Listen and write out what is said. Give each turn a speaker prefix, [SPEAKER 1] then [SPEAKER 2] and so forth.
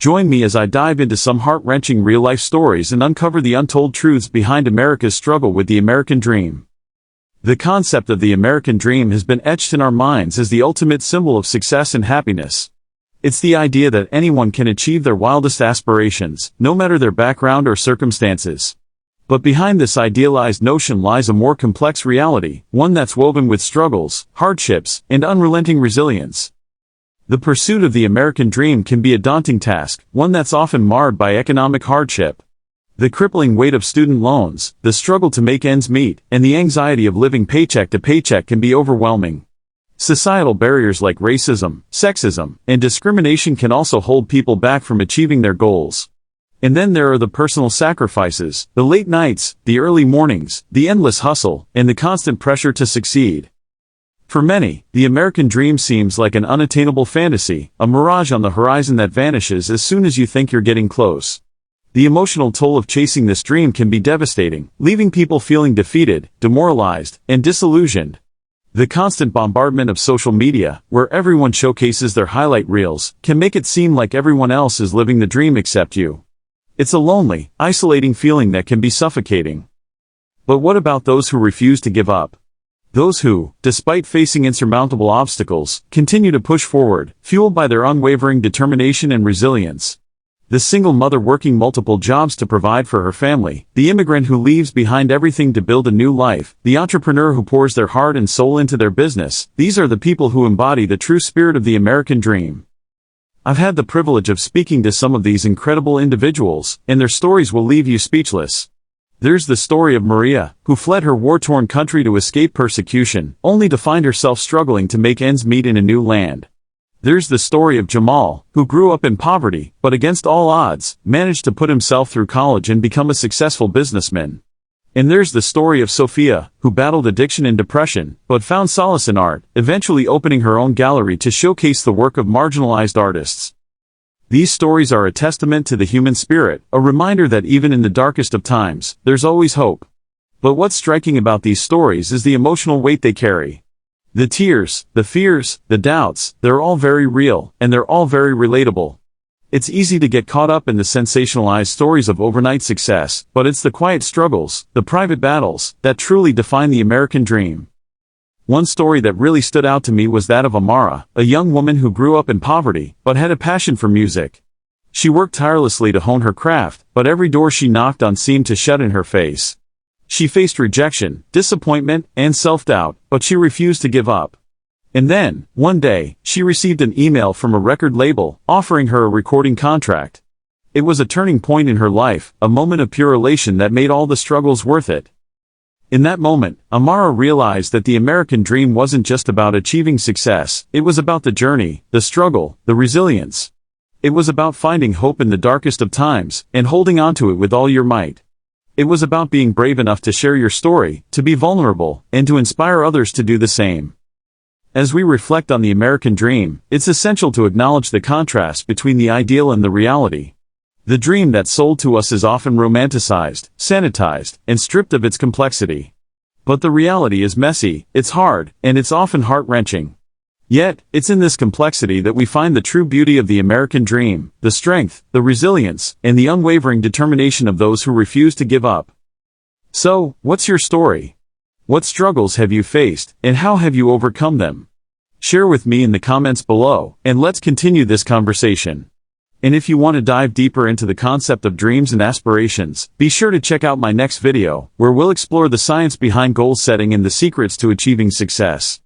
[SPEAKER 1] Join me as I dive into some heart-wrenching real-life stories and uncover the untold truths behind America's struggle with the American dream. The concept of the American dream has been etched in our minds as the ultimate symbol of success and happiness. It's the idea that anyone can achieve their wildest aspirations, no matter their background or circumstances. But behind this idealized notion lies a more complex reality, one that's woven with struggles, hardships, and unrelenting resilience. The pursuit of the American dream can be a daunting task, one that's often marred by economic hardship. The crippling weight of student loans, the struggle to make ends meet, and the anxiety of living paycheck to paycheck can be overwhelming. Societal barriers like racism, sexism, and discrimination can also hold people back from achieving their goals. And then there are the personal sacrifices, the late nights, the early mornings, the endless hustle, and the constant pressure to succeed. For many, the American dream seems like an unattainable fantasy, a mirage on the horizon that vanishes as soon as you think you're getting close. The emotional toll of chasing this dream can be devastating, leaving people feeling defeated, demoralized, and disillusioned. The constant bombardment of social media, where everyone showcases their highlight reels, can make it seem like everyone else is living the dream except you. It's a lonely, isolating feeling that can be suffocating. But what about those who refuse to give up? Those who, despite facing insurmountable obstacles, continue to push forward, fueled by their unwavering determination and resilience. The single mother working multiple jobs to provide for her family, the immigrant who leaves behind everything to build a new life, the entrepreneur who pours their heart and soul into their business, these are the people who embody the true spirit of the American dream. I've had the privilege of speaking to some of these incredible individuals, and their stories will leave you speechless. There's the story of Maria, who fled her war-torn country to escape persecution, only to find herself struggling to make ends meet in a new land. There's the story of Jamal, who grew up in poverty, but against all odds, managed to put himself through college and become a successful businessman. And there's the story of Sophia, who battled addiction and depression, but found solace in art, eventually opening her own gallery to showcase the work of marginalized artists. These stories are a testament to the human spirit, a reminder that even in the darkest of times, there's always hope. But what's striking about these stories is the emotional weight they carry. The tears, the fears, the doubts, they're all very real, and they're all very relatable. It's easy to get caught up in the sensationalized stories of overnight success, but it's the quiet struggles, the private battles, that truly define the American dream. One story that really stood out to me was that of Amara, a young woman who grew up in poverty, but had a passion for music. She worked tirelessly to hone her craft, but every door she knocked on seemed to shut in her face. She faced rejection, disappointment, and self-doubt, but she refused to give up. And then, one day, she received an email from a record label, offering her a recording contract. It was a turning point in her life, a moment of pure elation that made all the struggles worth it. In that moment, Amara realized that the American dream wasn't just about achieving success, it was about the journey, the struggle, the resilience. It was about finding hope in the darkest of times, and holding on to it with all your might. It was about being brave enough to share your story, to be vulnerable, and to inspire others to do the same. As we reflect on the American dream, it's essential to acknowledge the contrast between the ideal and the reality. The dream that's sold to us is often romanticized, sanitized, and stripped of its complexity. But the reality is messy, it's hard, and it's often heart-wrenching. Yet, it's in this complexity that we find the true beauty of the American dream, the strength, the resilience, and the unwavering determination of those who refuse to give up. So, what's your story? What struggles have you faced, and how have you overcome them? Share with me in the comments below, and let's continue this conversation. And if you want to dive deeper into the concept of dreams and aspirations, be sure to check out my next video, where we'll explore the science behind goal setting and the secrets to achieving success.